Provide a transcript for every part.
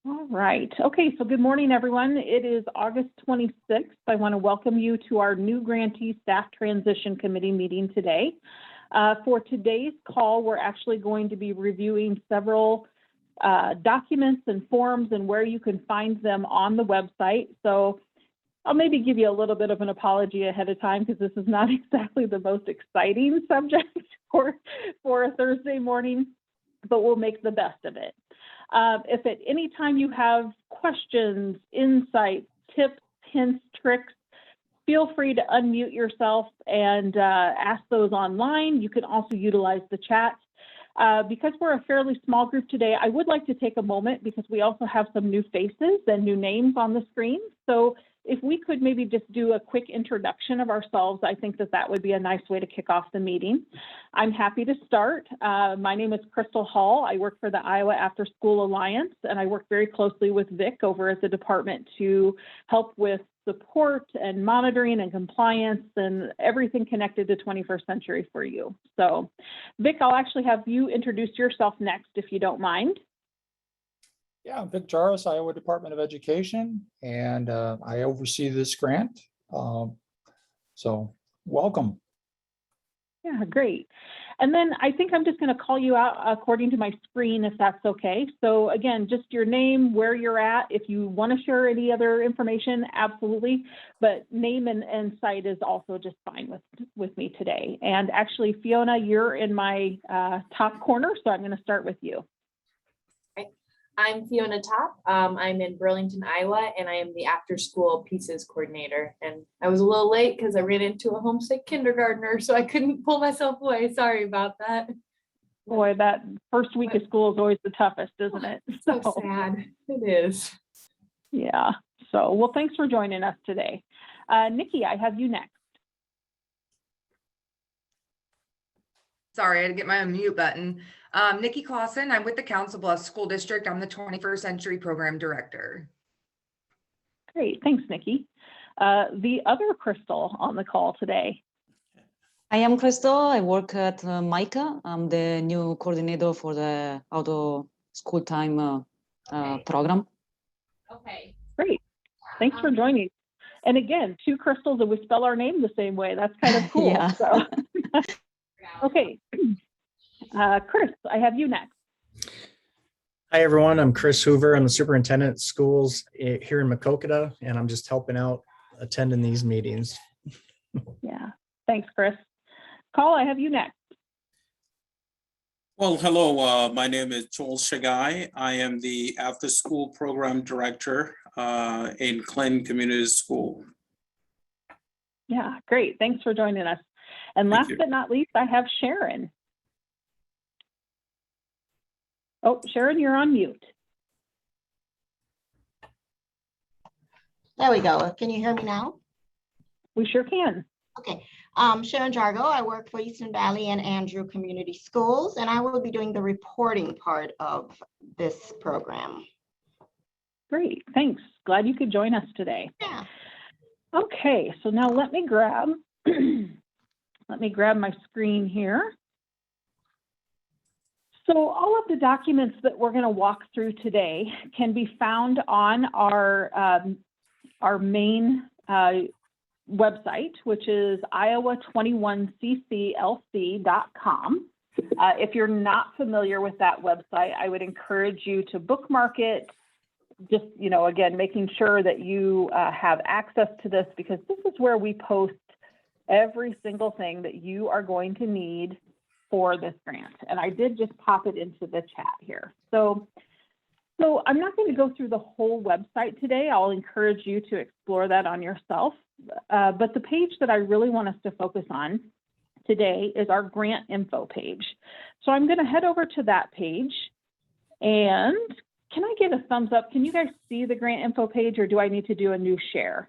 All right. Okay, so good morning, everyone. It is August 26th. I want to welcome you to our new Grantee Staff Transition Committee meeting today. For today's call, we're actually going to be reviewing several documents and forms and where you can find them on the website. So I'll maybe give you a little bit of an apology ahead of time because this is not exactly the most exciting subject for a Thursday morning, but we'll make the best of it. If at any time you have questions, insights, tips, hints, tricks, feel free to unmute yourself and ask those online. You can also utilize the chat. Because we're a fairly small group today, I would like to take a moment because we also have some new faces and new names on the screen. So if we could maybe just do a quick introduction of ourselves, I think that would be a nice way to kick off the meeting. I'm happy to start. My name is Crystal Hall. I work for the Iowa After School Alliance, and I work very closely with Vic over at the department to help with support and monitoring and compliance and everything connected to 21st century for you. So Vic, I'll actually have you introduce yourself next, if you don't mind. Yeah, I'm Vic Jarvis, Iowa Department of Education, and I oversee this grant. So welcome. Yeah, great. And then I think I'm just going to call you out according to my screen, if that's okay. So again, just your name, where you're at. If you want to share any other information, absolutely. But name and site is also just fine with me today. And actually, Fiona, you're in my top corner, so I'm going to start with you. I'm Fiona Top. I'm in Burlington, Iowa, and I am the after school pieces coordinator. And I was a little late because I ran into a homesick kindergartner, so I couldn't pull myself away. Sorry about that. Boy, that first week of school is always the toughest, isn't it? So sad. It is. Yeah. So, well, thanks for joining us today. Nikki, I have you next. Sorry, I had to get my unmute button. Nikki Clausen, I'm with the Council Bluffs School District. I'm the 21st Century Program Director. Great, thanks, Nikki. The other Crystal on the call today. I am Crystal. I work at MICA. I'm the new coordinator for the outdoor school time program. Okay. Great, thanks for joining. And again, two Crystals, and we spell our name the same way. That's kind of cool. Yeah. So. Okay, Chris, I have you next. Hi, everyone. I'm Chris Hoover. I'm the superintendent of schools here in Maquoketa, and I'm just helping out attending these meetings. Yeah, thanks, Chris. Call, I have you next. Well, hello, my name is Joel Shagai. I am the after school program director in Clinton Community School. Yeah, great. Thanks for joining us. And last but not least, I have Sharon. Oh, Sharon, you're on mute. There we go. Can you hear me now? We sure can. Okay. Sharon Jargo. I work for Eastern Valley and Andrew Community Schools, and I will be doing the reporting part of this program. Great. Thanks. Glad you could join us today. Yeah. Okay. So now let me grab my screen here. So all of the documents that we're going to walk through today can be found on our main website, which is iowa21cclc.com. If you're not familiar with that website, I would encourage you to bookmark it. Just, again, making sure that you have access to this, because this is where we post every single thing that you are going to need for this grant. And I did just pop it into the chat here. So I'm not going to go through the whole website today. I'll encourage you to explore that on yourself. But the page that I really want us to focus on today is our grant info page. So I'm going to head over to that page. And can I get a thumbs up? Can you guys see the grant info page, or do I need to do a new share?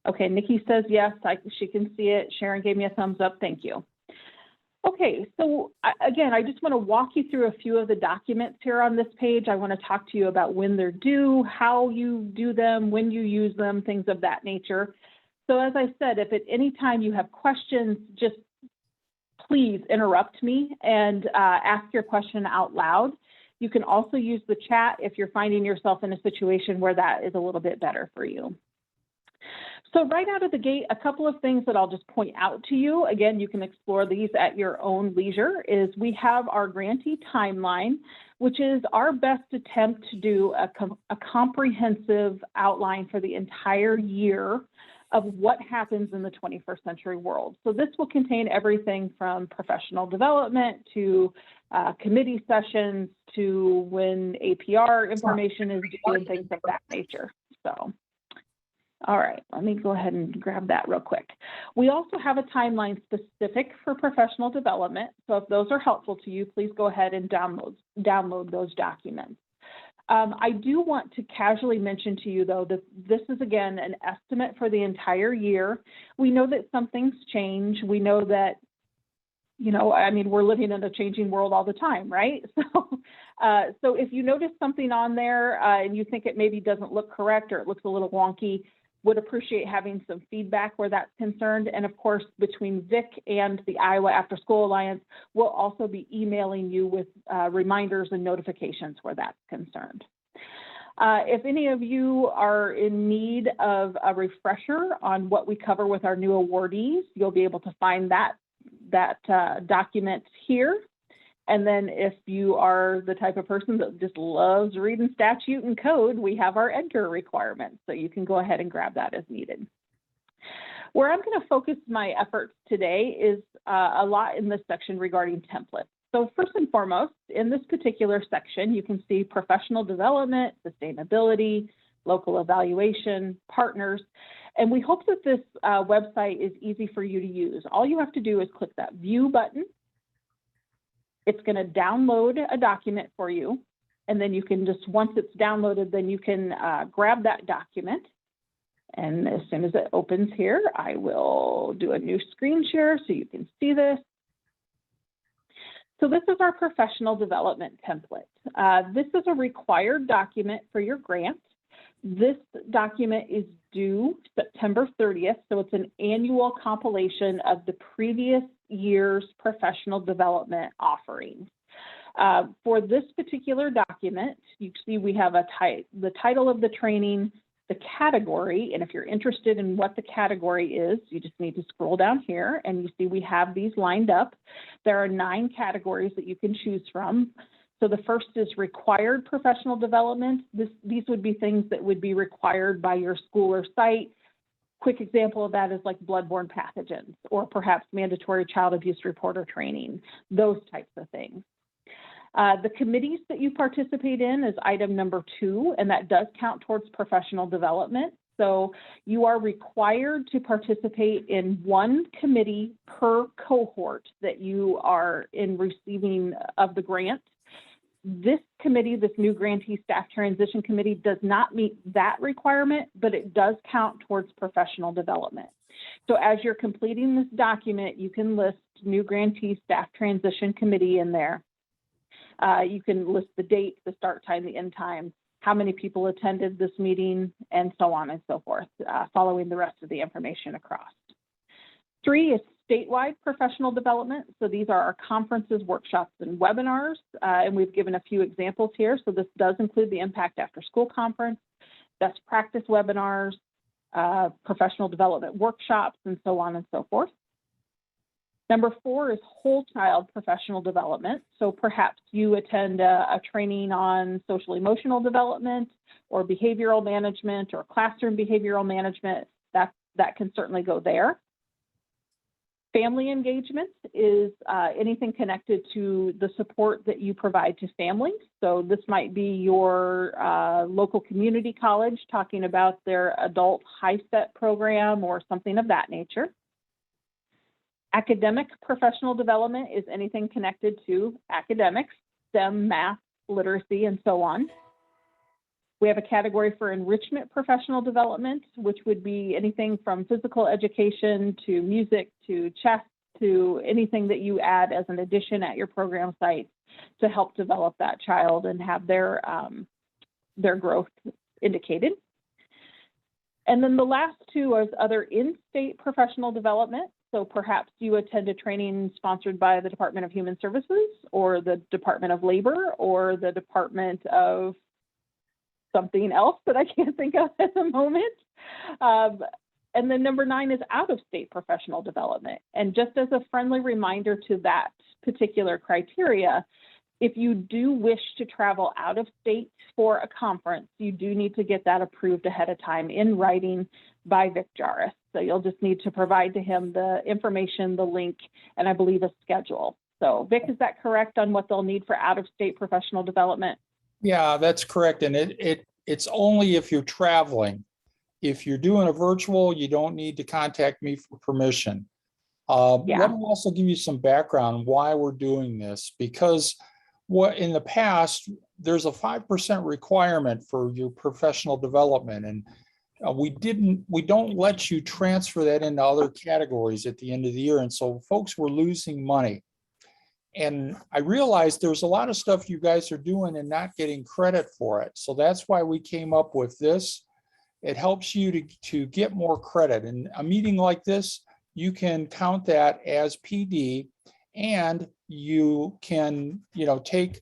Okay, Nikki says yes, she can see it. Sharon gave me a thumbs up, thank you. Okay, so again, I just want to walk you through a few of the documents here on this page. I want to talk to you about when they're due, how you do them, when you use them, things of that nature. So as I said, if at any time you have questions, just please interrupt me and ask your question out loud. You can also use the chat if you're finding yourself in a situation where that is a little bit better for you. So right out of the gate, a couple of things that I'll just point out to you. Again, you can explore these at your own leisure, is we have our grantee timeline, which is our best attempt to do a comprehensive outline for the entire year of what happens in the 21st century world. So this will contain everything from professional development to committee sessions to when APR information is due and things of that nature. So. All right, let me go ahead and grab that real quick. We also have a timeline specific for professional development. So if those are helpful to you, please go ahead and download those documents. I do want to casually mention to you, though, that this is, again, an estimate for the entire year. We know that some things change. We know that, you know, I mean, we're living in a changing world all the time, right? So if you notice something on there and you think it maybe doesn't look correct or it looks a little wonky, would appreciate having some feedback where that's concerned. And of course, between Vic and the Iowa After School Alliance, we'll also be emailing you with reminders and notifications where that's concerned. If any of you are in need of a refresher on what we cover with our new awardees, you'll be able to find that document here. And then if you are the type of person that just loves reading statute and code, we have our EDGAR requirements, so you can go ahead and grab that as needed. Where I'm going to focus my efforts today is a lot in this section regarding templates. So first and foremost, in this particular section, you can see professional development, sustainability, local evaluation, partners, and we hope that this website is easy for you to use. All you have to do is click that view button. It's going to download a document for you, and then you can just, once it's downloaded, then you can grab that document. And as soon as it opens here, I will do a new screen share so you can see this. So this is our professional development template. This is a required document for your grant. This document is due September 30th, so it's an annual compilation of the previous year's professional development offerings. For this particular document, you see we have the title of the training, the category, and if you're interested in what the category is, you just need to scroll down here and you see we have these lined up. There are 9 categories that you can choose from. So the first is required professional development. These would be things that would be required by your school or site. Quick example of that is like bloodborne pathogens or perhaps mandatory child abuse reporter training, those types of things. The committees that you participate in is item number 2, and that does count towards professional development. So you are required to participate in 1 committee per cohort that you are in receiving of the grant. This committee, this new Grantee-Staff Transition Committee, does not meet that requirement, but it does count towards professional development. So as you're completing this document, you can list new Grantee-Staff Transition Committee in there. You can list the date, the start time, the end time, how many people attended this meeting, and so on and so forth, following the rest of the information across. 3 is statewide professional development. So these are our conferences, workshops, and webinars, and we've given a few examples here. So this does include the Impact After School Conference, best practice webinars, professional development workshops, and so on and so forth. Number 4 is whole child professional development. So perhaps you attend a training on social emotional development or behavioral management or classroom behavioral management. That can certainly go there. Family engagement is anything connected to the support that you provide to families. So this might be your local community college talking about their adult HiSET program or something of that nature. Academic professional development is anything connected to academics, STEM, math, literacy, and so on. We have a category for enrichment professional development, which would be anything from physical education to music to chess to anything that you add as an addition at your program site to help develop that child and have their growth indicated. And then the last 2 is other in-state professional development. So perhaps you attend a training sponsored by the Department of Human Services or the Department of Labor or the Department of something else that I can't think of at the moment. And then number 9 is out-of-state professional development. And just as a friendly reminder to that particular criteria, if you do wish to travel out of state for a conference, you do need to get that approved ahead of time in writing by Vic Jarvis. So you'll just need to provide to him the information, the link, and I believe a schedule. So Vic, is that correct on what they'll need for out-of-state professional development? Yeah, that's correct. And it's only if you're traveling. If you're doing a virtual, you don't need to contact me for permission. Yeah. Let me also give you some background on why we're doing this, because what in the past, there's a 5% requirement for your professional development. And we don't let you transfer that into other categories at the end of the year. And so folks were losing money. And I realized there's a lot of stuff you guys are doing and not getting credit for it. So that's why we came up with this. It helps you to get more credit. And a meeting like this, you can count that as PD, and you can, take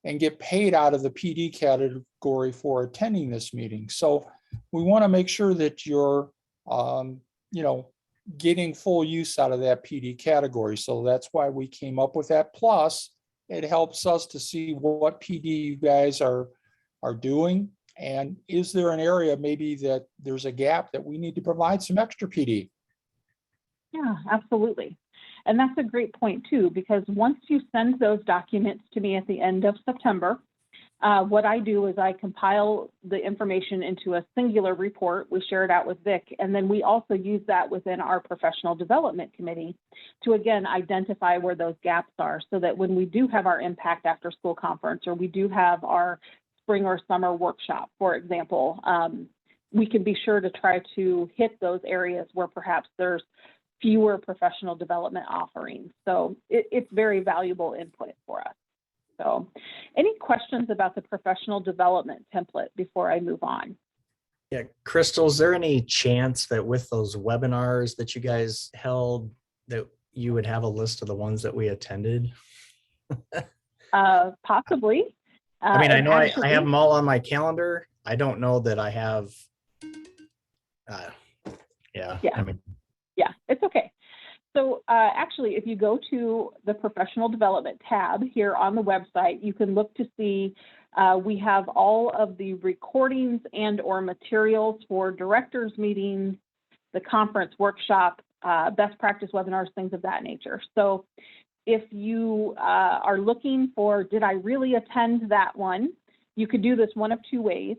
and get paid out of the PD category for attending this meeting. So we want to make sure that you're, getting full use out of that PD category. So that's why we came up with that. Plus, it helps us to see what PD you guys are doing. And is there an area maybe that there's a gap that we need to provide some extra PD? Yeah, absolutely. And that's a great point too, because once you send those documents to me at the end of September, what I do is I compile the information into a singular report. We share it out with Vic, and then we also use that within our professional development committee to, again, identify where those gaps are so that when we do have our impact after school conference, or we do have our spring or summer workshop, for example, we can be sure to try to hit those areas where perhaps there's fewer professional development offerings. So it's very valuable input for us. So any questions about the professional development template before I move on? Yeah, Crystal, is there any chance that with those webinars that you guys held that you would have a list of the ones that we attended? Possibly. I mean, I know I actually, have them all on my calendar. I don't know that I have. Yeah. I mean, yeah, it's okay. So actually, if you go to the professional development tab here on the website, you can look to see we have all of the recordings and or materials for directors meetings, the conference workshop, best practice webinars, things of that nature. So if you are looking for, did I really attend that one? You could do this one of two ways.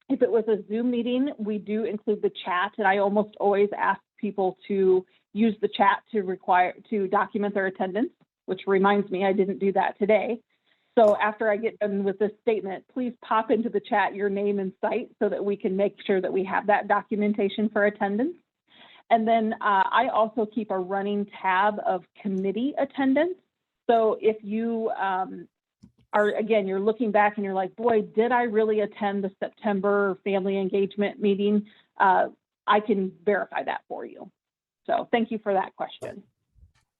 If it was a Zoom meeting, we do include the chat, and I almost always ask people to use the chat to document their attendance, which reminds me I didn't do that today. So after I get done with this statement, please pop into the chat your name and site so that we can make sure that we have that documentation for attendance. And then I also keep a running tab of committee attendance. So if you again, you're looking back and you're like, boy, did I really attend the September family engagement meeting? I can verify that for you. So thank you for that question.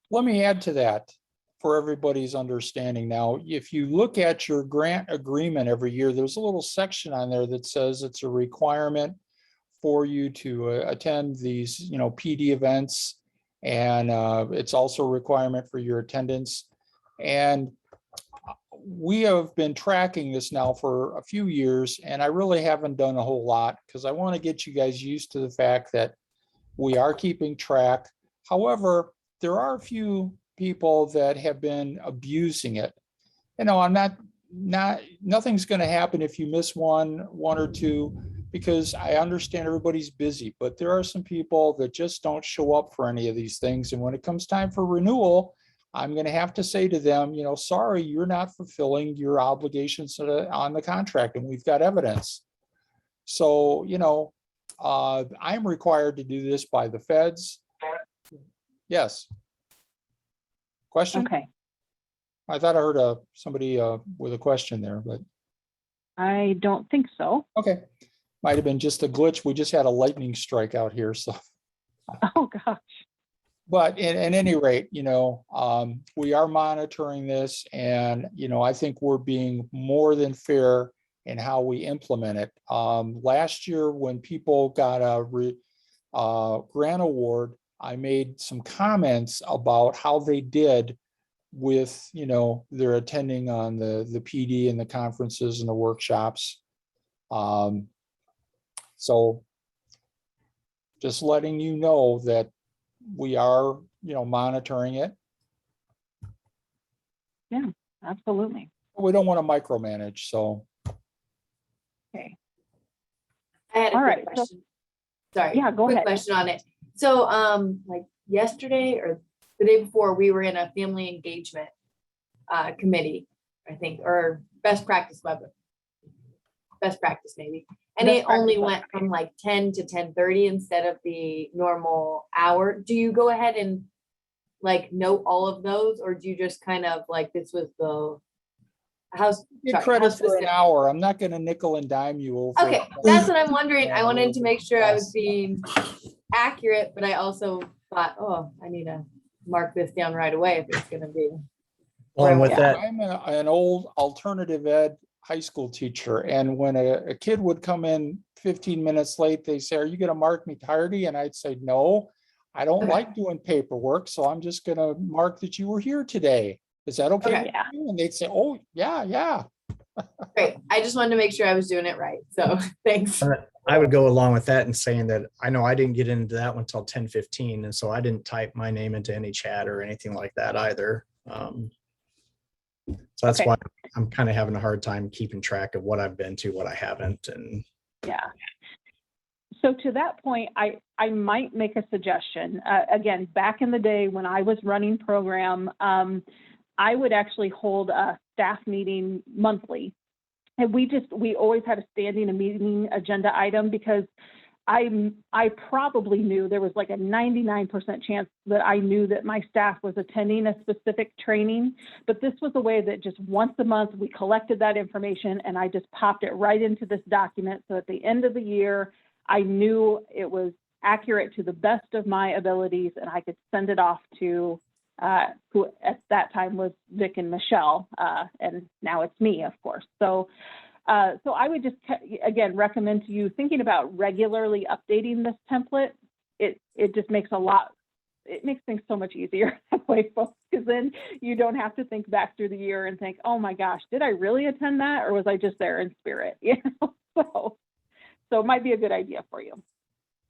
Let me add to that for everybody's understanding. Now, if you look at your grant agreement every year, there's a little section on there that says it's a requirement for you to attend these, PD events. And it's also a requirement for your attendance. And we have been tracking this now for a few years, and I really haven't done a whole lot because I want to get you guys used to the fact that we are keeping track. However, there are a few people that have been abusing it. I'm nothing's going to happen if you miss one or two, because I understand everybody's busy, but there are some people that just don't show up for any of these things. And when it comes time for renewal, I'm going to have to say to them, sorry, you're not fulfilling your obligations on the contract, and we've got evidence. So, I'm required to do this by the feds. Yes. Question? Okay. I thought I heard somebody with a question there, but. I don't think so. Okay. Might have been just a glitch. We just had a lightning strike out here, so. Oh, gosh. But at any rate, we are monitoring this, and, I think we're being more than fair in how we implement it. Last year, when people got a grant award, I made some comments about how they did with, their attending on the PD and the conferences and the workshops. So just letting you know that we are, monitoring it. Yeah, absolutely. We don't want to micromanage, so. Okay. I had a All quick right, so- question. Sorry. Yeah, go quick ahead. question on it. So, like yesterday or the day before, we were in a family engagement committee, I think, or best practice maybe. And Best it only practice went from like 10 to 10:30 instead of the normal hour. Do you go ahead and like note all of those, or do you just kind of like, this was the house? Get credit for an hour. I'm not gonna nickel and dime you over. Okay, that's what I'm wondering. I Yeah, wanted to make sure I was yes. being accurate, but I also thought, oh, I need to mark this down right away if it's gonna be. Well, and with Yeah. that, I'm an old alternative ed high school teacher, and when a kid would come in 15 minutes late, they say, "Are you gonna mark me tardy?" And I'd say, "No, I don't like doing paperwork, so I'm just gonna mark that you were here today. Is that okay?" Okay. with you?" And they'd say, "Oh, yeah." Great. I just wanted to make sure I was doing it right. So thanks. I would go along with that and saying that I know I didn't get into that one until 10:15, and so I didn't type my name into any chat or anything like that either. So that's Okay. why I'm kind of having a hard time keeping track of what I've been to, what I haven't, and Yeah. So to that point, I might make a suggestion. Again, back in the day when I was running program, I would actually hold a staff meeting monthly. And we always had a standing meeting agenda item because I probably knew there was like a 99% chance that I knew that my staff was attending a specific training, but this was a way that just once a month we collected that information and I just popped it right into this document. So at the end of the year, I knew it was accurate to the best of my abilities and I could send it off to who at that time was Vic and Michelle, and now it's me, of course. So I would just, again, recommend to you thinking about regularly updating this template. It just makes it makes things so much easier that way, folks, because then you don't have to think back through the year and think, oh my gosh, did I really attend that? Or was I just there in spirit? So it might be a good idea for you.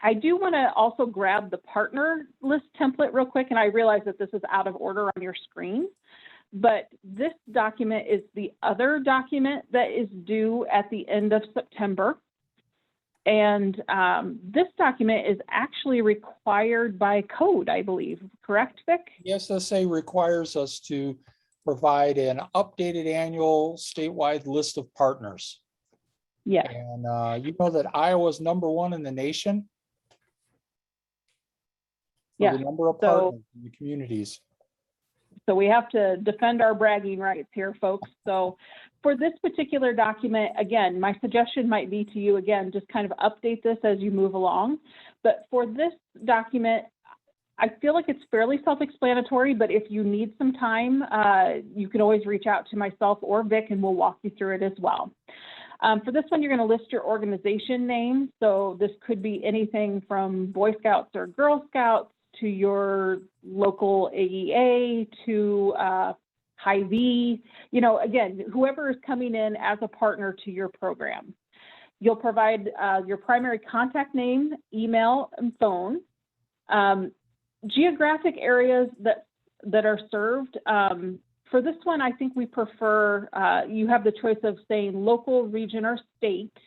I do want to also grab the partner list template real quick, and I realize that this is out of order on your screen. But this document is the other document that is due at the end of September. And this document is actually required by code, I believe. Correct, Vic? The SSA requires us to provide an updated annual statewide list of partners. Yeah. And you know that Iowa's #1 in the nation. For Yeah. the number of So- partners in the communities. So we have to defend our bragging rights here, folks. So for this particular document, again, my suggestion might be to you, again, just kind of update this as you move along. But for this document, I feel like it's fairly self-explanatory, but if you need some time, you can always reach out to myself or Vic and we'll walk you through it as well. For this one, you're going to list your organization name. So this could be anything from Boy Scouts or Girl Scouts to your local AEA to Hy-Vee, again, whoever is coming in as a partner to your program. You'll provide your primary contact name, email, and phone. Geographic areas that are served. For this one, I think we prefer, you have the choice of saying local, region, or state,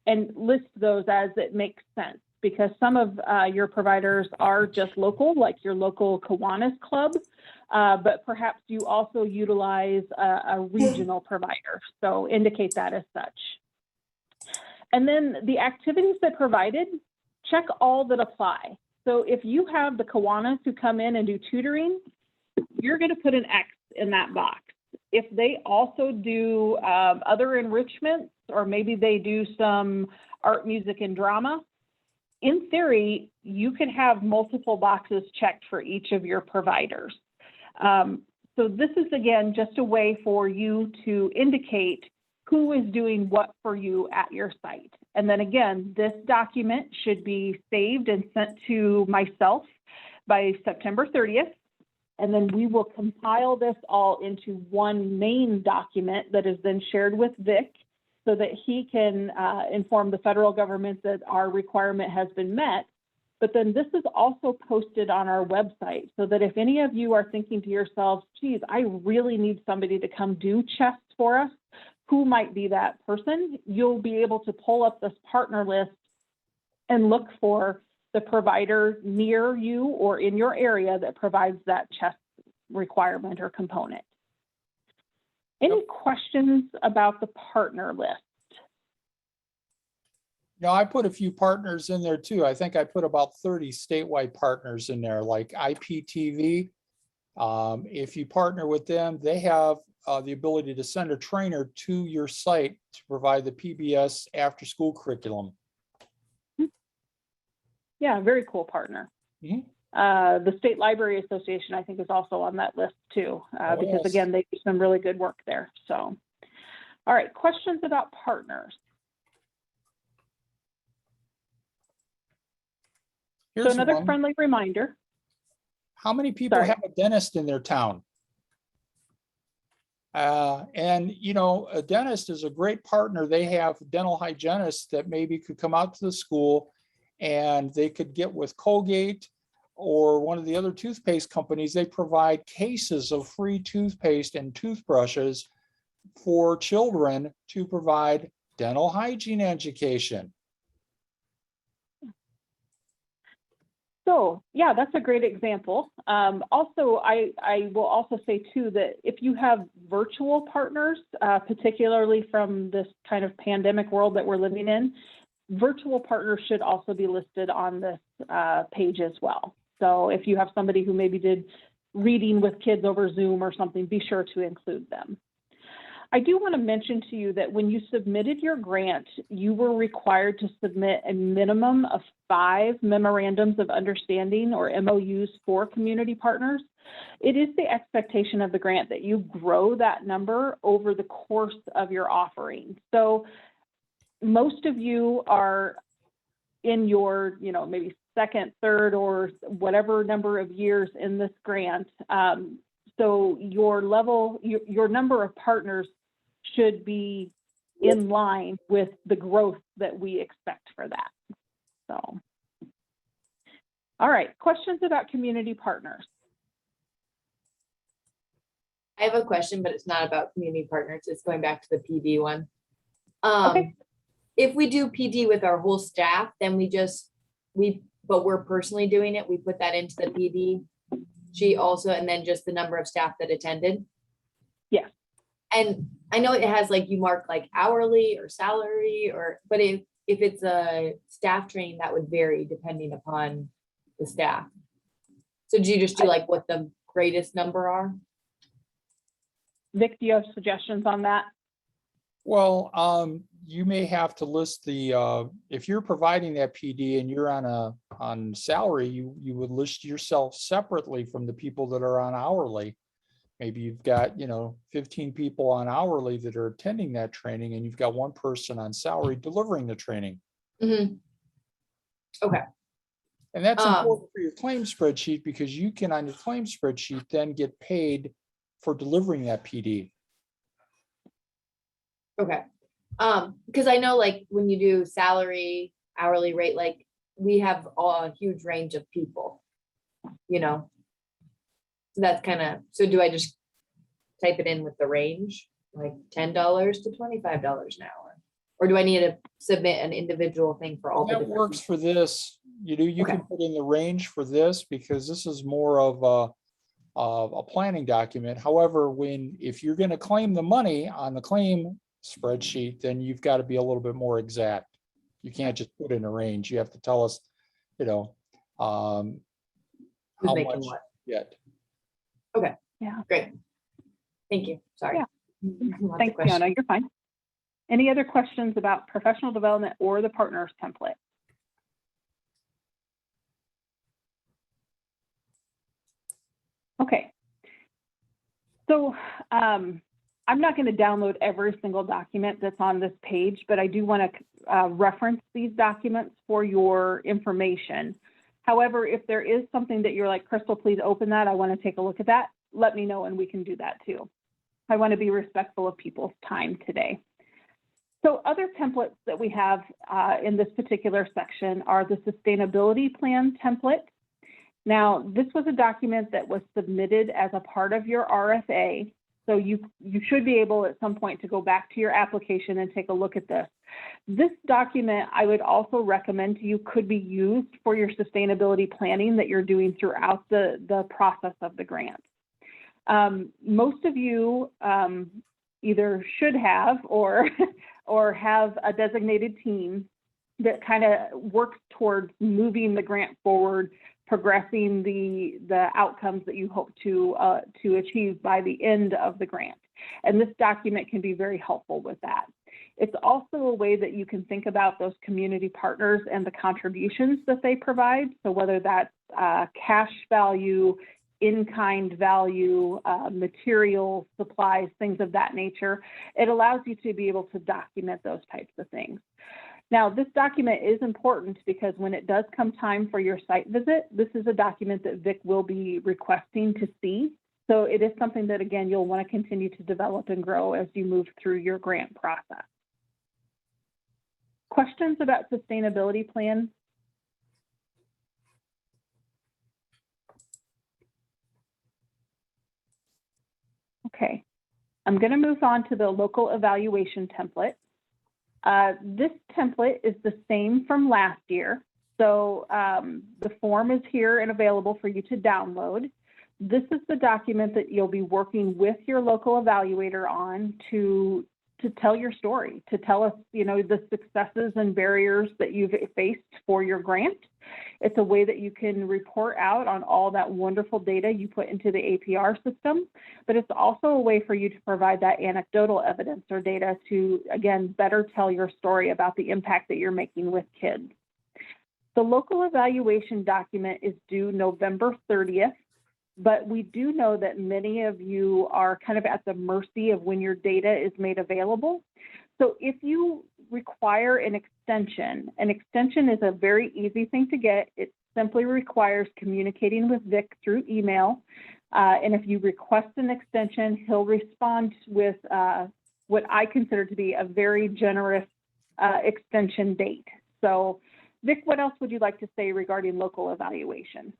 and list those as it makes sense, because some of your providers are just local, like your local Kiwanis Club, but perhaps you also utilize a regional provider, so indicate that as such. And then the activities that provided, check all that apply. So if you have the Kiwanis who come in and do tutoring, you're going to put an X in that box. If they also do other enrichments, or maybe they do some art, music, and drama, in theory, you could have multiple boxes checked for each of your providers. So this is, again, just a way for you to indicate who is doing what for you at your site. And then again, this document should be saved and sent to myself by September 30th. And then we will compile this all into one main document that is then shared with Vic so that he can inform the federal government that our requirement has been met. But then this is also posted on our website so that if any of you are thinking to yourselves, geez, I really need somebody to come do chests for us, who might be that person? You'll be able to pull up this partner list and look for the provider near you or in your area that provides that chest requirement or component. Any questions about the partner list? You know, I put a few partners in there too. I think I put about 30 statewide partners in there, like IPTV. If you partner with them, they have the ability to send a trainer to your site to provide the PBS after-school curriculum. Yeah, very cool partner. Mhm. The State Library Association, I think, is also on that list too, because yes. again, they do some really good work there. So, all right, questions about partners? Here's So another one. friendly reminder. How many people Sorry. have a dentist in their town? And you know, a dentist is a great partner. They have dental hygienists that maybe could come out to the school and they could get with Colgate or one of the other toothpaste companies. They provide cases of free toothpaste and toothbrushes for children to provide dental hygiene education. So yeah, that's a great example. Also, I will also say too that if you have virtual partners, particularly from this kind of pandemic world that we're living in, virtual partners should also be listed on this page as well. So if you have somebody who maybe did reading with kids over Zoom or something, be sure to include them. I do want to mention to you that when you submitted your grant, you were required to submit a minimum of 5 memorandums of understanding or MOUs for community partners. It is the expectation of the grant that you grow that number over the course of your offering. So most of you are in your, maybe second, third, or whatever number of years in this grant. So your level, your number of partners should be in line with the growth that we expect for that. So, all right, questions about community partners? I have a question, but it's not about community partners. It's going back to the PD one. Okay. If we do PD with our whole staff, then but we're personally doing it, we put that into the PD sheet also, and then just the number of staff that attended. Yes. And I know it has like, you mark like hourly or salary, but if it's a staff training, that would vary depending upon the staff. So do you just do like what the greatest number are? Vic, do you have suggestions on that? Well, you may have to list the, if you're providing that PD and you're on salary, you would list yourself separately from the people that are on hourly. Maybe you've got, 15 people on hourly that are attending that training and you've got one person on salary delivering the training. Mm-hmm. Okay. And that's important for your claim spreadsheet because you can, on your claim spreadsheet, then get paid for delivering that PD. Okay. Because I know like when you do salary, hourly rate, like we have a huge range of people, So that's so do I just type it in with the range, like $10 to $25 an hour? Or do I need to submit an individual thing for all the That different works people? for this. You can put in the range for this because this is more of a planning document. However, if you're going to claim the money on the claim spreadsheet, then you've got to be a little bit more exact. You can't just put in a range. You have to tell us, how making much what? yet. Okay. Yeah. Great. Thank you. Sorry. Yeah. Lots of Thanks, questions. Fiona. You're fine. Any other questions about professional development or the partners template? Okay. So I'm not going to download every single document that's on this page, but I do want to reference these documents for your information. However, if there is something that you're like, Crystal, please open that, I want to take a look at that, let me know and we can do that too. I want to be respectful of people's time today. So other templates that we have in this particular section are the sustainability plan template. Now, this was a document that was submitted as a part of your RFA. So you should be able at some point to go back to your application and take a look at this. This document, I would also recommend to you, could be used for your sustainability planning that you're doing throughout the process of the grant. Most of you either should have or have a designated team that kind of works towards moving the grant forward, progressing the outcomes that you hope to achieve by the end of the grant. And this document can be very helpful with that. It's also a way that you can think about those community partners and the contributions that they provide. So whether that's cash value, in-kind value, materials, supplies, things of that nature, it allows you to be able to document those types of things. Now, this document is important because when it does come time for your site visit, this is a document that Vic will be requesting to see. So it is something that, again, you'll want to continue to develop and grow as you move through your grant process. Questions about sustainability plan? Okay, I'm going to move on to the local evaluation template. This template is the same from last year. So the form is here and available for you to download. This is the document that you'll be working with your local evaluator on to tell your story, to tell us, the successes and barriers that you've faced for your grant. It's a way that you can report out on all that wonderful data you put into the APR system, but it's also a way for you to provide that anecdotal evidence or data to, again, better tell your story about the impact that you're making with kids. The local evaluation document is due November 30th, but we do know that many of you are kind of at the mercy of when your data is made available. So if you require an extension is a very easy thing to get. It simply requires communicating with Vic through email. And if you request an extension, he'll respond with what I consider to be a very generous extension date. So Vic, what else would you like to say regarding local evaluation?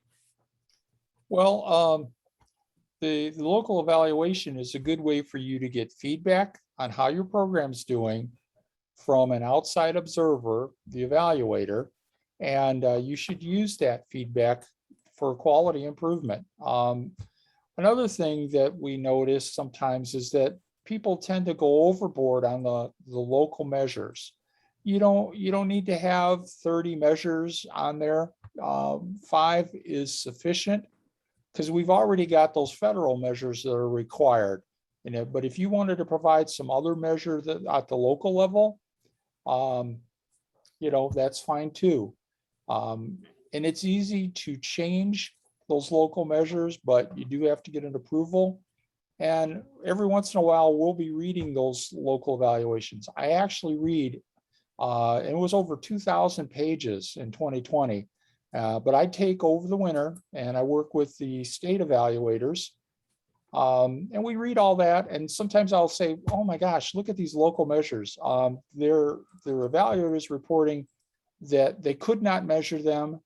Well, the local evaluation is a good way for you to get feedback on how your program's doing from an outside observer, the evaluator, and you should use that feedback for quality improvement. Another thing that we notice sometimes is that people tend to go overboard on the local measures. You don't need to have 30 measures on there. 5 is sufficient, because we've already got those federal measures that are required. But if you wanted to provide some other measure that at the local level, that's fine too. And it's easy to change those local measures, but you do have to get an approval. And every once in a while, we'll be reading those local evaluations. I actually read, and it was over 2,000 pages in 2020. But I take over the winter and I work with the state evaluators, and we read all that. And sometimes I'll say, oh my gosh, look at these local measures. Their evaluator is reporting that they could not measure them.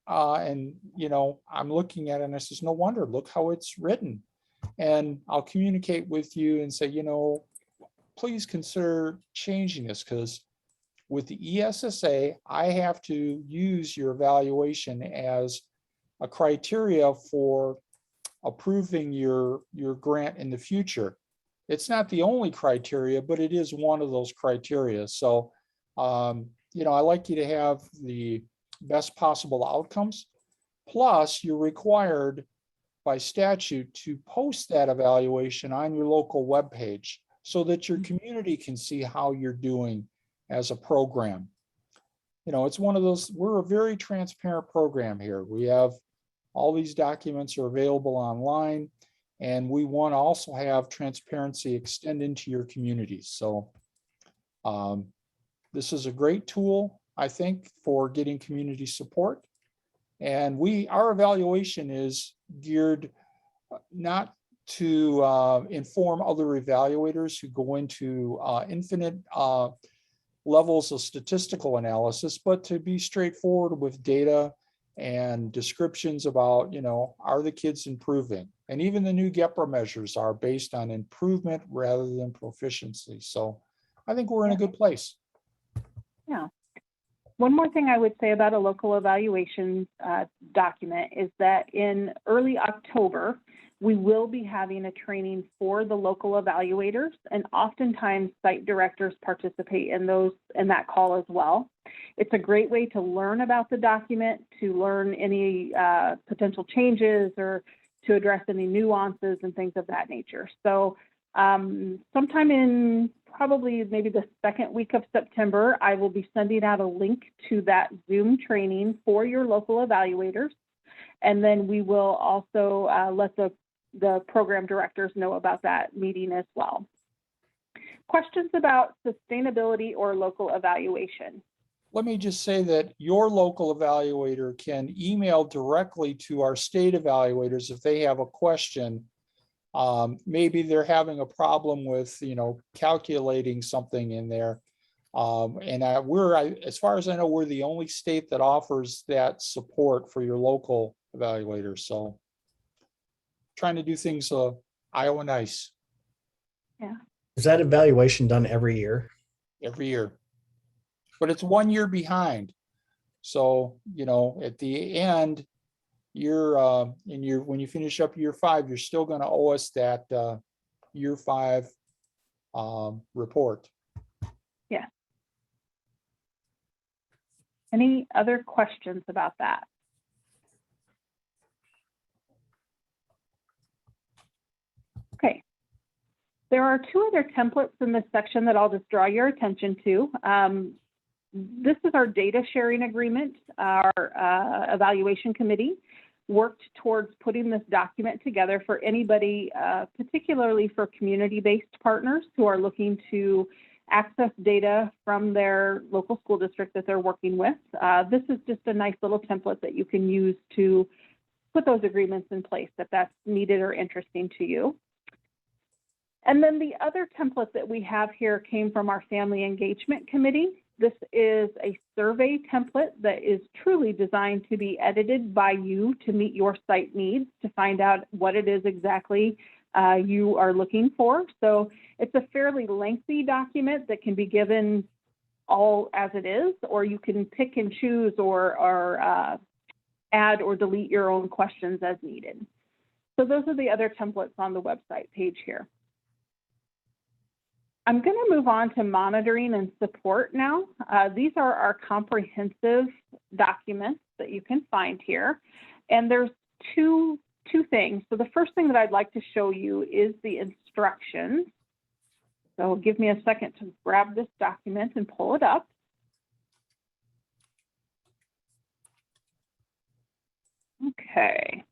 And I'm looking at it and I says, no wonder, look how it's written. And I'll communicate with you and say, please consider changing this, because with the ESSA, I have to use your evaluation as a criteria for approving your grant in the future. It's not the only criteria, but it is one of those criteria. So, I like you to have the best possible outcomes. Plus, you're required by statute to post that evaluation on your local webpage so that your community can see how you're doing as a program. It's one of those, we're a very transparent program here. We have All these documents are available online, and we want to also have transparency extend into your communities. So this is a great tool, I think, for getting community support. And our evaluation is geared not to inform other evaluators who go into infinite levels of statistical analysis, but to be straightforward with data and descriptions about, are the kids improving? And even the new GEPRA measures are based on improvement rather than proficiency. So I think we're in a good place. Yeah. One more thing I would say about a local evaluation document is that in early October, we will be having a training for the local evaluators, and oftentimes site directors participate in that call as well. It's a great way to learn about the document, to learn any potential changes, or to address any nuances and things of that nature. So sometime in probably maybe the second week of September, I will be sending out a link to that Zoom training for your local evaluators. And then we will also let the program directors know about that meeting as well. Questions about sustainability or local evaluation? Let me just say that your local evaluator can email directly to our state evaluators if they have a question. Maybe they're having a problem with, calculating something in there. As far as I know, we're the only state that offers that support for your local evaluators. So trying to do things Iowa nice. Yeah. Is that evaluation done every year? Every year. But it's 1 year behind. So, at the end, when you finish up year 5, you're still going to owe us that year 5 report. Yeah. Any other questions about that? Okay. There are 2 other templates in this section that I'll just draw your attention to. This is our data sharing agreement. Our evaluation committee worked towards putting this document together for anybody, particularly for community-based partners who are looking to access data from their local school district that they're working with. This is just a nice little template that you can use to put those agreements in place if that's needed or interesting to you. And then the other template that we have here came from our Family Engagement Committee. This is a survey template that is truly designed to be edited by you to meet your site needs, to find out what it is exactly you are looking for. So it's a fairly lengthy document that can be given all as it is, or you can pick and choose or add or delete your own questions as needed. So those are the other templates on the website page here. I'm going to move on to monitoring and support now. These are our comprehensive documents that you can find here. And there's two things. So the first thing that I'd like to show you is the instructions. So give me a second to grab this document and pull it up. Okay.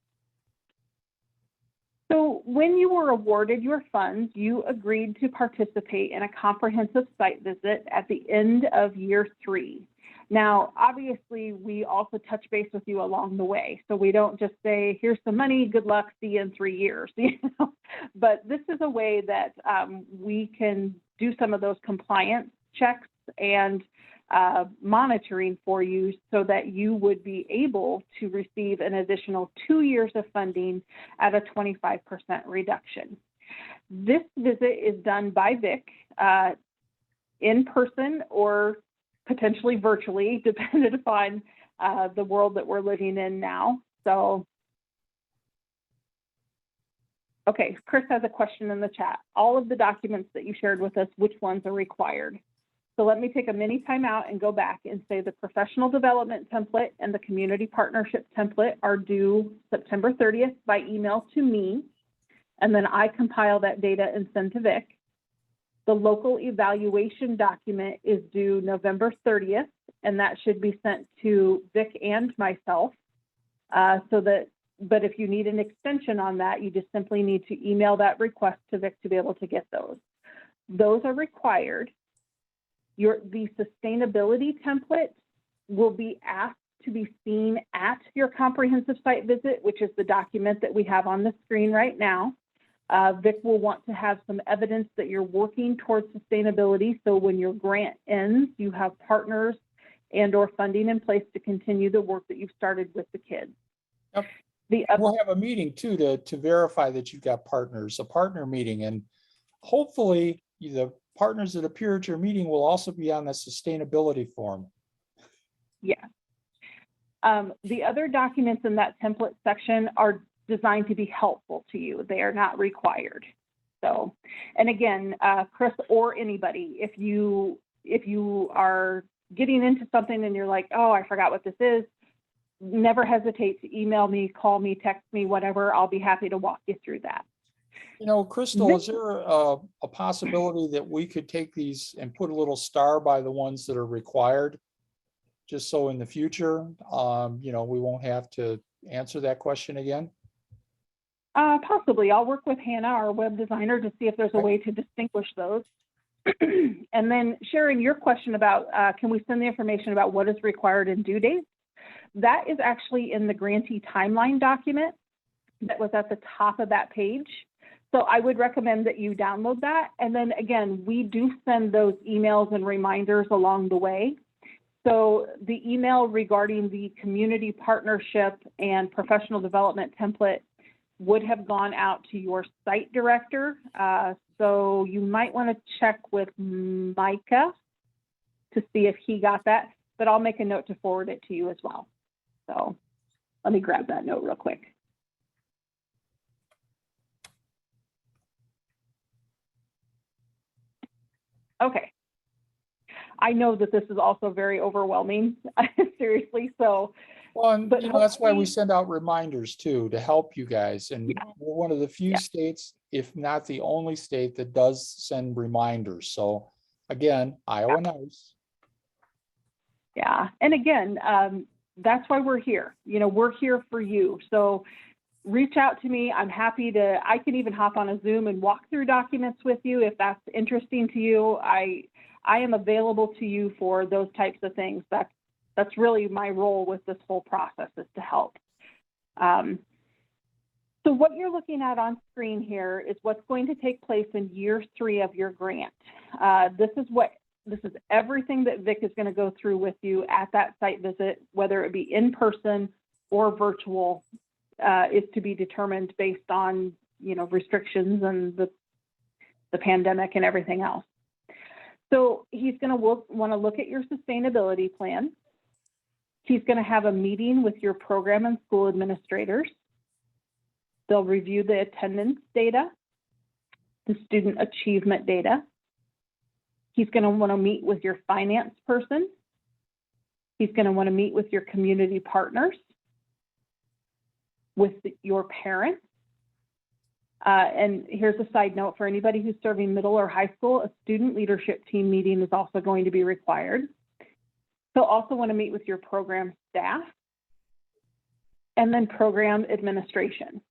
So when you were awarded your funds, you agreed to participate in a comprehensive site visit at the end of year 3. Now, obviously, we also touch base with you along the way. So we don't just say, here's some money, good luck, see you in 3 years. But this is a way that we can do some of those compliance checks and monitoring for you so that you would be able to receive an additional 2 years of funding at a 25% reduction. This visit is done by Vic in person or potentially virtually, depending upon the world that we're living in now. So, okay, Chris has a question in the chat. All of the documents that you shared with us, which ones are required? So let me take a mini timeout and go back and say the professional development template and the community partnership template are due September 30th by email to me. And then I compile that data and send to Vic. The local evaluation document is due November 30th, and that should be sent to Vic and myself so that But if you need an extension on that, you just simply need to email that request to Vic to be able to get those. Those are required. The sustainability template will be asked to be seen at your comprehensive site visit, which is the document that we have on the screen right now. Vic will want to have some evidence that you're working towards sustainability. So when your grant ends, you have partners and or funding in place to continue the work that you've started with the kids. Yep. We'll have a meeting too to verify that you've got partners, a partner meeting, and hopefully the partners that appear at your meeting will also be on the sustainability form. Yeah. The other documents in that template section are designed to be helpful to you. They are not required. So, and again, Chris or anybody, if you are getting into something and you're like, oh, I forgot what this is, never hesitate to email me, call me, text me, whatever. I'll be happy to walk you through that. You know, Crystal, is there a possibility that we could take these and put a little star by the ones that are required? Just so in the future, you know, we won't have to answer that question again? Possibly. I'll work with Hannah, our web designer, to see if there's a way to distinguish those. And then Sharon, your question about can we send the information about what is required in due dates? That is actually in the grantee timeline document that was at the top of that page. So I would recommend that you download that. And then again, we do send those emails and reminders along the way. So the email regarding the community partnership and professional development template would have gone out to your site director. So you might want to check with Micah to see if he got that, but I'll make a note to forward it to you as well. So let me grab that note real quick. Okay. I know that this is also very overwhelming, seriously. So, well, and but you know, that's why we send out reminders too, to help you guys. And we're one of the few states, if not the only state, that does send reminders. So again, Iowa knows. Yeah, and again, that's why we're here. You know, we're here for you. So reach out to me. I'm happy to, I can even hop on a Zoom and walk through documents with you if that's interesting to you. I am available to you for those types of things. That's really my role with this whole process, is to help. So what you're looking at on screen here is what's going to take place in year 3 of your grant. This is everything that Vic is going to go through with you at that site visit, whether it be in person or virtual, is to be determined based on, you know, restrictions and the pandemic and everything else. So he's going to want to look at your sustainability plan. He's going to have a meeting with your program and school administrators. They'll review the attendance data, the student achievement data. He's going to want to meet with your finance person. He's going to want to meet with your community partners, with your parents. And here's a side note for anybody who's serving middle or high school, a student leadership team meeting is also going to be required. He'll also want to meet with your program staff and then program administration.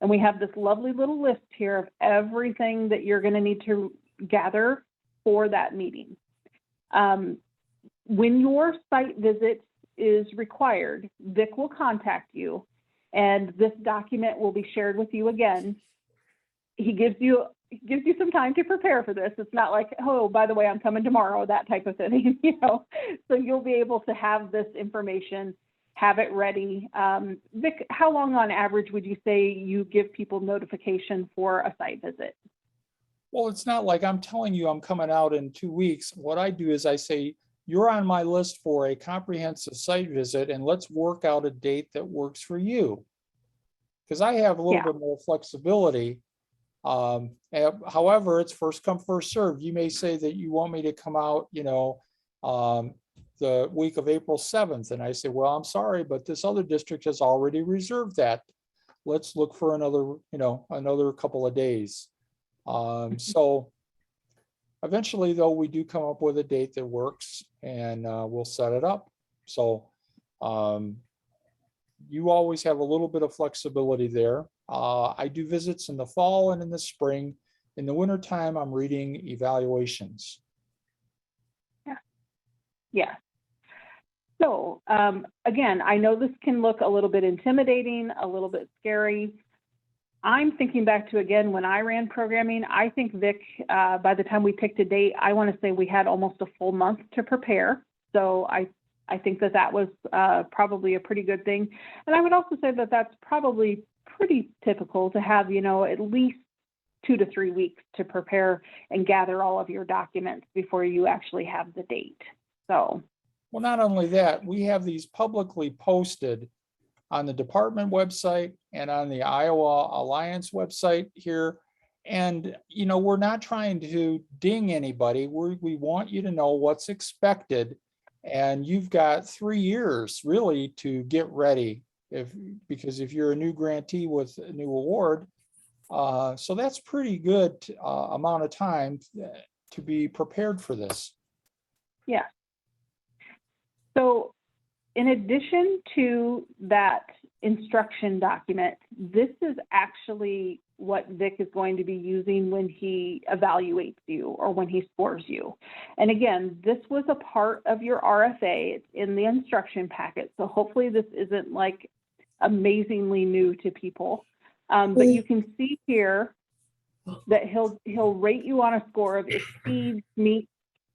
And we have this lovely little list here of everything that you're going to need to gather for that meeting. When your site visit is required, Vic will contact you, and this document will be shared with you again. He gives you some time to prepare for this. It's not like, oh, by the way, I'm coming tomorrow, that type of thing, you know. So you'll be able to have this information, have it ready. Vic, how long on average would you say you give people notification for a site visit? Well, it's not like I'm telling you I'm coming out in 2 weeks. What I do is I say, you're on my list for a comprehensive site visit, and let's work out a date that works for you. Because I have a little bit more flexibility. However, it's first come, first served. You may say that you want me to come out, you know, the week of April 7th. And I say, well, I'm sorry, but this other district has already reserved that. Let's look for another, you know, another couple of days. So eventually, though, we do come up with a date that works, and we'll set it up. So you always have a little bit of flexibility there. I do visits in the fall and in the spring. In the wintertime, I'm reading evaluations. Yeah. So again, I know this can look a little bit intimidating, a little bit scary. I'm thinking back to, again, when I ran programming, I think, Vic, by the time we picked a date, I want to say we had almost a full month to prepare. So I think that that was probably a pretty good thing. And I would also say that that's probably pretty typical to have, you know, at least 2 to 3 weeks to prepare and gather all of your documents before you actually have the date. So, well, not only that, we have these publicly posted on the department website and on the Iowa Alliance website here. And, you know, we're not trying to ding anybody. We want you to know what's expected. And you've got 3 years really to get ready because if you're a new grantee with a new award, so that's pretty good amount of time to be prepared for this. yeah. So in addition to that instruction document, this is actually what Vic is going to be using when he evaluates you or when he scores you. And again, this was a part of your RFA. It's in the instruction packet. So hopefully this isn't like amazingly new to people. But you can see here that he'll rate you on a score of exceeds, meets,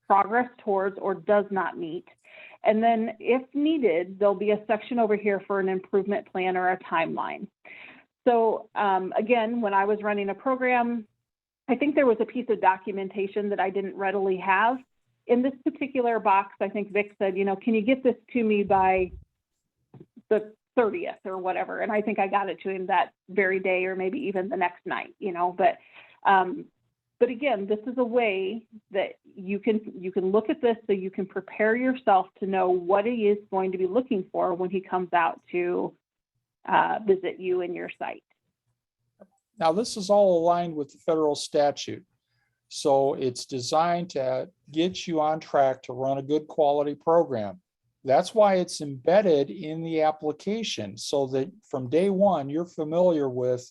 progress towards, or does not meet. And then if needed, there'll be a section over here for an improvement plan or a timeline. So again, when I was running a program, I think there was a piece of documentation that I didn't readily have. In this particular box, I think Vic said, you know, can you get this to me by the 30th or whatever? And I think I got it to him that very day or maybe even the next night, you know, but again, this is a way that you can look at this so you can prepare yourself to know what he is going to be looking for when he comes out to visit you in your site. Now, this is all aligned with the federal statute. So it's designed to get you on track to run a good quality program. That's why it's embedded in the application so that from day one, you're familiar with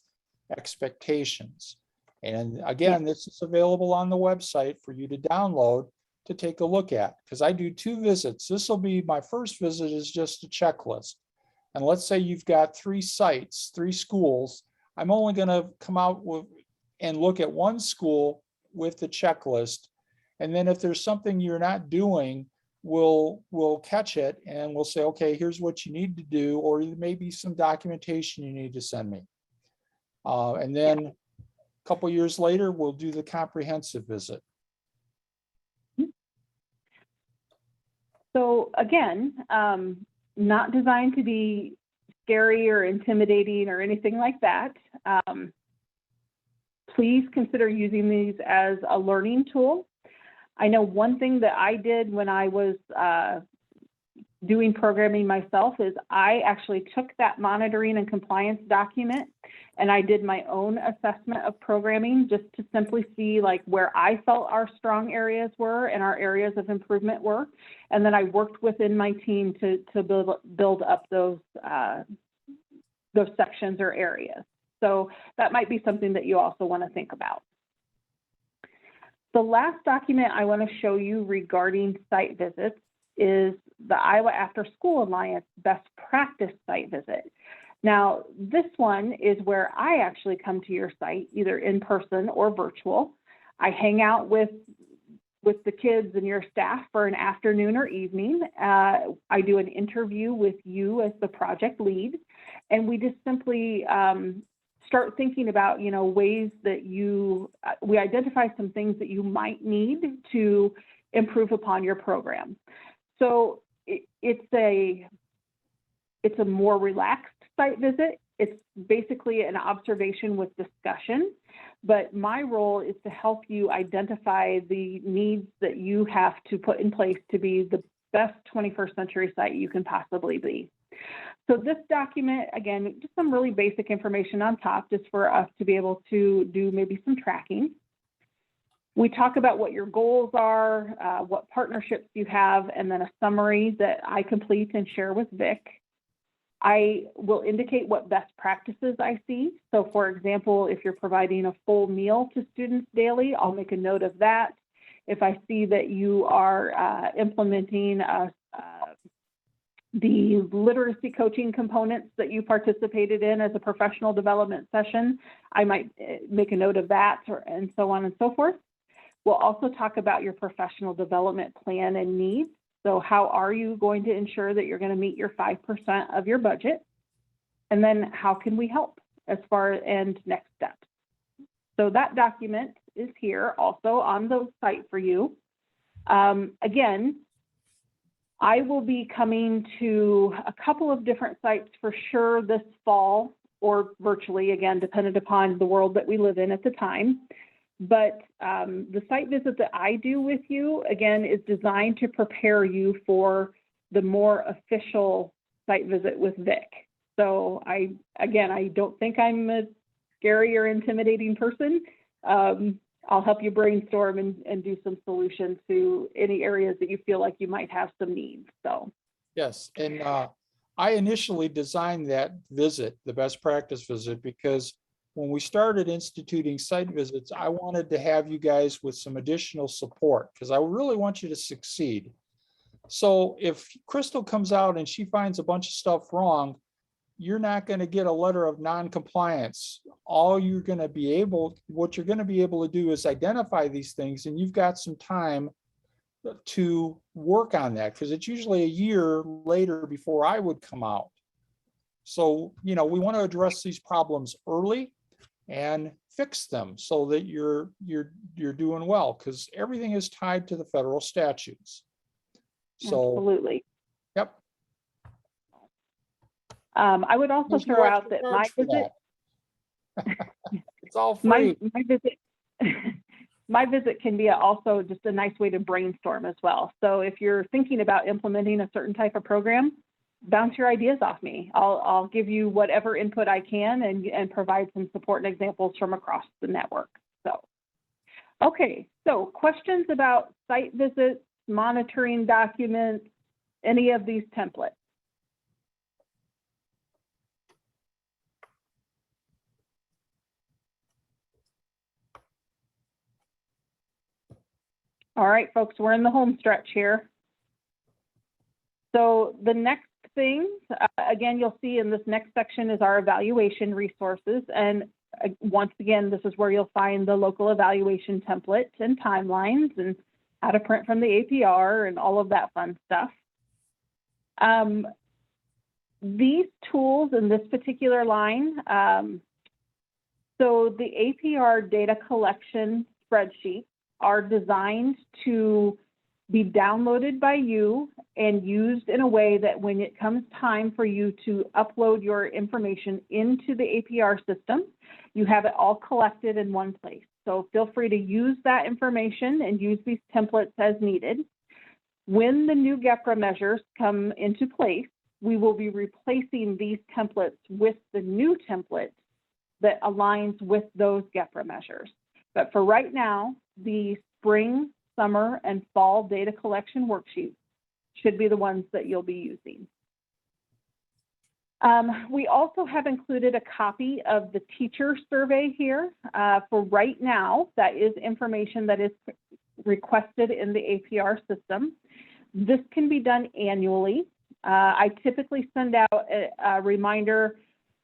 expectations. And again, this is available on the website for you to download to take a look at, because I do 2 visits. This will be my first visit is just a checklist. And let's say you've got 3 sites, 3 schools. I'm only going to come out with and look at 1 school with the checklist. And then if there's something you're not doing, we'll catch it and we'll say, okay, here's what you need to do, or maybe some documentation you need to send me. And then a couple years later, we'll do the comprehensive visit. So again, not designed to be scary or intimidating or anything like that. Please consider using these as a learning tool. I know one thing that I did when I was doing programming myself is I actually took that monitoring and compliance document and I did my own assessment of programming just to simply see like where I felt our strong areas were and our areas of improvement were. And then I worked within my team to build up those sections or areas. So that might be something that you also want to think about. The last document I want to show you regarding site visits is the Iowa After School Alliance Best Practice Site Visit. Now, this one is where I actually come to your site, either in person or virtual. I hang out with the kids and your staff for an afternoon or evening. I do an interview with you as the project lead, and we just simply start thinking about, you know, ways that we identify some things that you might need to improve upon your program. So it's a more relaxed site visit. It's basically an observation with discussion, but my role is to help you identify the needs that you have to put in place to be the best 21st century site you can possibly be. So this document, again, just some really basic information on top, just for us to be able to do maybe some tracking. We talk about what your goals are, what partnerships you have, and then a summary that I complete and share with Vic. I will indicate what best practices I see. So for example, if you're providing a full meal to students daily, I'll make a note of that. If I see that you are implementing the literacy coaching components that you participated in as a professional development session, I might make a note of that, and so on and so forth. We'll also talk about your professional development plan and needs. So how are you going to ensure that you're going to meet your 5% of your budget? And then how can we help as far as next steps? So that document is here also on the site for you. Again, I will be coming to a couple of different sites for sure this fall, or virtually, again, dependent upon the world that we live in at the time. But the site visit that I do with you, again, is designed to prepare you for the more official site visit with Vic. So I don't think I'm a scary or intimidating person. I'll help you brainstorm and do some solutions to any areas that you feel like you might have some needs. So Yes, and I initially designed that visit, the best practice visit, because when we started instituting site visits, I wanted to have you guys with some additional support because I really want you to succeed. So if Crystal comes out and she finds a bunch of stuff wrong, you're not going to get a letter of non-compliance. What you're going to be able to do is identify these things, and you've got some time to work on that because it's usually a year later before I would come out. So, we want to address these problems early and fix them so that you're doing well, because everything is tied to the federal statutes. So, absolutely. Yep. I would also There's no throw out extra that my charge for visit, that. It's all free. my visit, my visit can be also just a nice way to brainstorm as well. So if you're thinking about implementing a certain type of program, bounce your ideas off me. I'll give you whatever input I can and provide some support and examples from across the network. So, okay, so questions about site visits, monitoring documents, any of these templates? All right, folks, we're in the home stretch here. So the next thing, again, you'll see in this next section is our evaluation resources. And once again, this is where you'll find the local evaluation templates and timelines and how to print from the APR and all of that fun stuff. These tools in this particular line, so the APR data collection spreadsheet are designed to be downloaded by you and used in a way that when it comes time for you to upload your information into the APR system, you have it all collected in one place. So feel free to use that information and use these templates as needed. When the new GEPRA measures come into place, we will be replacing these templates with the new template that aligns with those GEPRA measures. But for right now, the spring, summer, and fall data collection worksheets should be the ones that you'll be using. We also have included a copy of the teacher survey here. For right now, that is information that is requested in the APR system. This can be done annually. I typically send out a reminder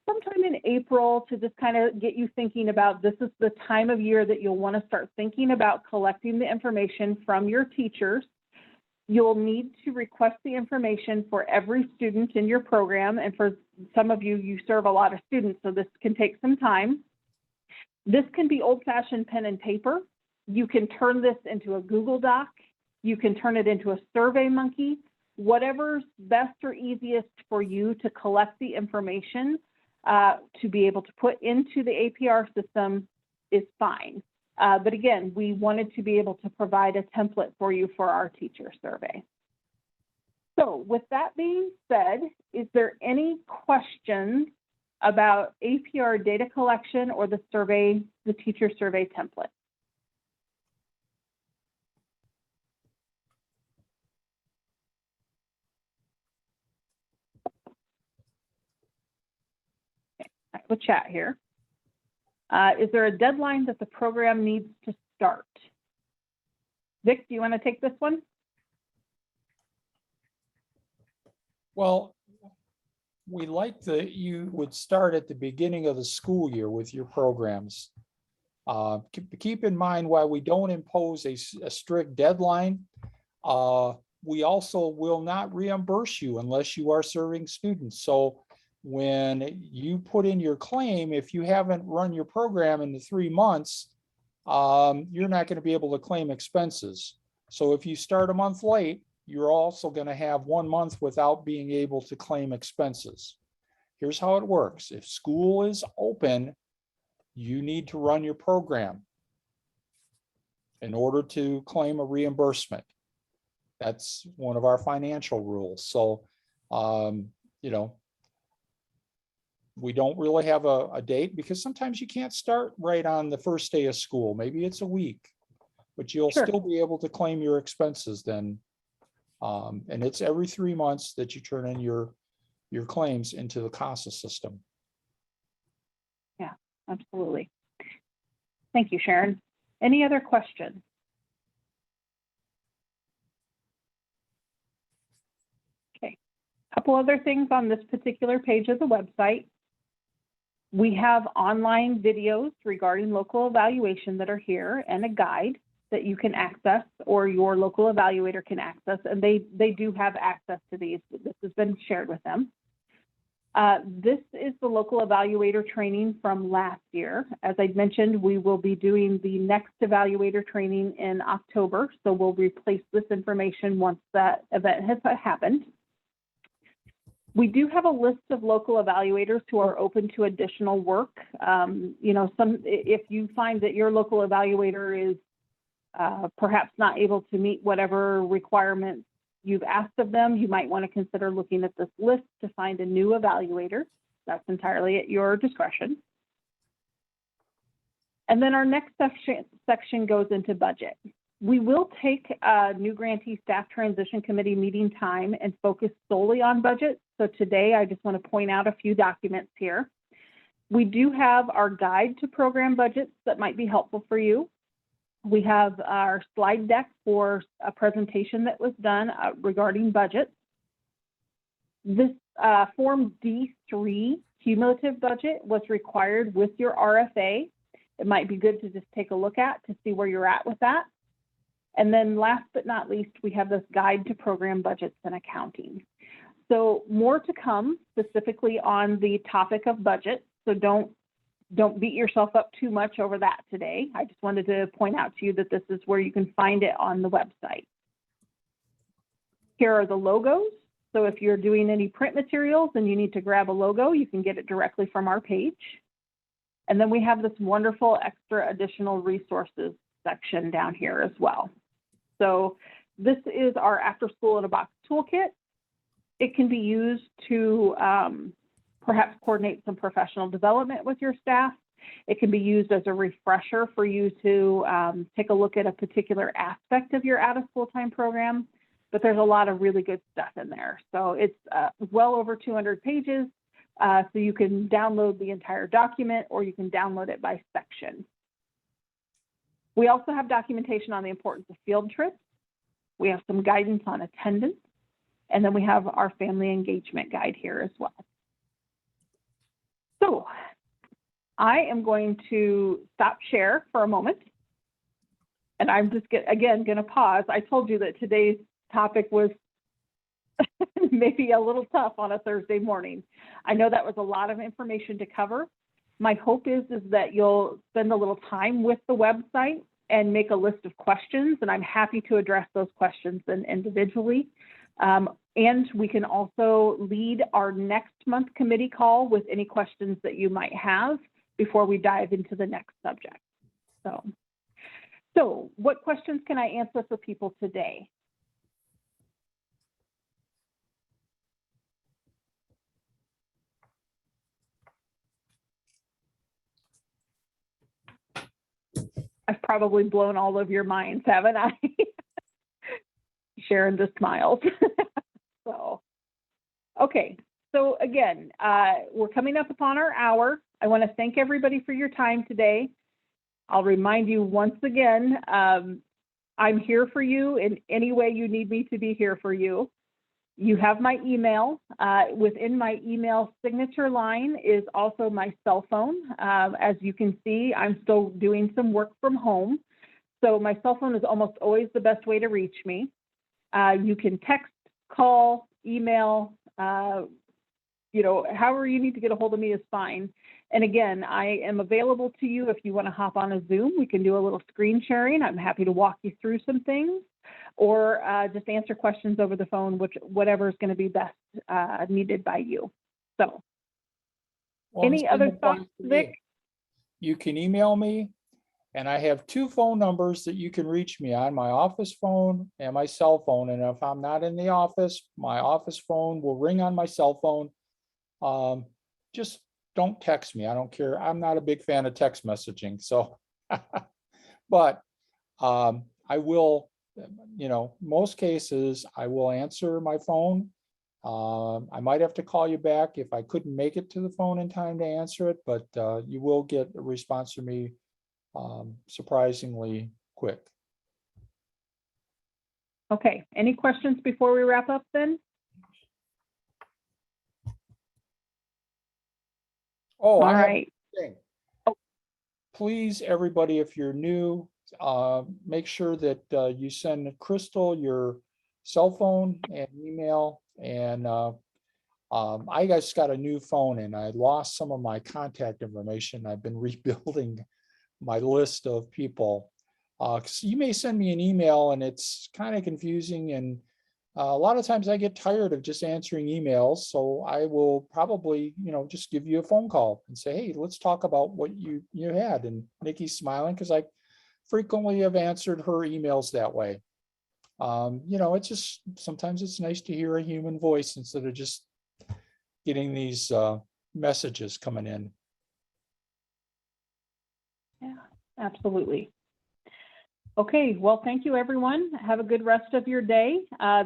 sometime in April to just kind of get you thinking about this is the time of year that you'll want to start thinking about collecting the information from your teachers. You'll need to request the information for every student in your program. And for some of you, you serve a lot of students, so this can take some time. This can be old-fashioned pen and paper. You can turn this into a Google Doc. You can turn it into a Survey Monkey. Whatever's best or easiest for you to collect the information to be able to put into the APR system is fine. But again, we wanted to be able to provide a template for you for our teacher survey. So with that being said, is there any questions about APR data collection or the survey, the teacher survey template? I have a chat here. Is there a deadline that the program needs to start? Vic, do you want to take this one? Well, we like that you would start at the beginning of the school year with your programs. Keep in mind, while we don't impose a strict deadline, we also will not reimburse you unless you are serving students. So when you put in your claim, if you haven't run your program in the 3 months, you're not going to be able to claim expenses. So if you start a month late, you're also going to have 1 month without being able to claim expenses. Here's how it works. If school is open, you need to run your program in order to claim a reimbursement. That's one of our financial rules. So, you know, we don't really have a date because sometimes you can't start right on the first day of school. Maybe it's a week, but you'll Sure. still be able to claim your expenses then. And it's every 3 months that you turn in your claims into the CASA system. Yeah, absolutely. Thank you, Sharon. Any other questions? Okay, a couple other things on this particular page of the website. We have online videos regarding local evaluation that are here and a guide that you can access or your local evaluator can access, and they do have access to these. This has been shared with them. This is the local evaluator training from last year. As I mentioned, we will be doing the next evaluator training in October, so we'll replace this information once that event has happened. We do have a list of local evaluators who are open to additional work. You know, if you find that your local evaluator is perhaps not able to meet whatever requirements you've asked of them, you might want to consider looking at this list to find a new evaluator. That's entirely at your discretion. And then our next section goes into budget. We will take a new grantee staff transition committee meeting time and focus solely on budget. So today, I just want to point out a few documents here. We do have our guide to program budgets that might be helpful for you. We have our slide deck for a presentation that was done regarding budget. This Form D3 cumulative budget was required with your RFA. It might be good to just take a look at to see where you're at with that. And then last but not least, we have this guide to program budgets and accounting. So more to come specifically on the topic of budget. So don't beat yourself up too much over that today. I just wanted to point out to you that this is where you can find it on the website. Here are the logos. So if you're doing any print materials and you need to grab a logo, you can get it directly from our page. And then we have this wonderful extra additional resources section down here as well. So this is our After School in a Box toolkit. It can be used to perhaps coordinate some professional development with your staff. It can be used as a refresher for you to take a look at a particular aspect of your out-of-school time program, but there's a lot of really good stuff in there. So it's well over 200 pages, so you can download the entire document or you can download it by section. We also have documentation on the importance of field trips. We have some guidance on attendance, and then we have our family engagement guide here as well. So I am going to stop share for a moment, and I'm just again going to pause. I told you that today's topic was maybe a little tough on a Thursday morning. I know that was a lot of information to cover. My hope is that you'll spend a little time with the website and make a list of questions, and I'm happy to address those questions individually. And we can also lead our next month committee call with any questions that you might have before we dive into the next subject. So what questions can I answer for people today? I've probably blown all of your minds, haven't I? Sharon just smiles. So, okay, So again, we're coming up upon our hour. I want to thank everybody for your time today. I'll remind you once again, I'm here for you in any way you need me to be here for you. You have my email. Within my email signature line is also my cell phone. As you can see, I'm still doing some work from home. So my cell phone is almost always the best way to reach me. You can text, call, email, however you need to get a hold of me is fine. And again, I am available to you if you want to hop on a Zoom. We can do a little screen sharing. I'm happy to walk you through some things, or just answer questions over the phone, whatever is going to be best needed by you. So, Well, any Ms. other Linda, thoughts, Vic? you can email me, and I have 2 phone numbers that you can reach me on, my office phone and my cell phone. And if I'm not in the office, my office phone will ring on my cell phone. Just don't text me. I don't care. I'm not a big fan of text messaging. So, but I will, most cases I will answer my phone. I might have to call you back if I couldn't make it to the phone in time to answer it, but you will get a response from me surprisingly quick. Okay, any questions before we wrap up then? Oh, All I have right. a thing. Oh. Please, everybody, if you're new, make sure that you send Crystal your cell phone and email. And I just got a new phone and I lost some of my contact information. I've been rebuilding my list of people. 'Cause you may send me an email and it's kind of confusing, and a lot of times I get tired of just answering emails. So I will probably, just give you a phone call and say, hey, let's talk about what you had. And Nikki's smiling because I frequently have answered her emails that way. It's just, sometimes it's nice to hear a human voice instead of just getting these messages coming in. Yeah, absolutely. Okay, well, thank you, everyone. Have a good rest of your day.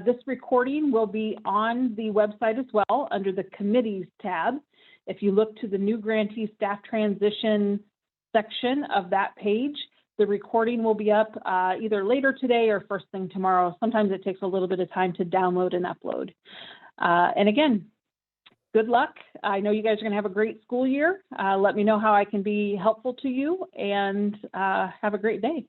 This recording will be on the website as well under the committees tab. If you look to the new grantee staff transition section of that page, the recording will be up either later today or first thing tomorrow. Sometimes it takes a little bit of time to download and upload. And again, good luck. I know you guys are going to have a great school year. Let me know how I can be helpful to you, and have a great day.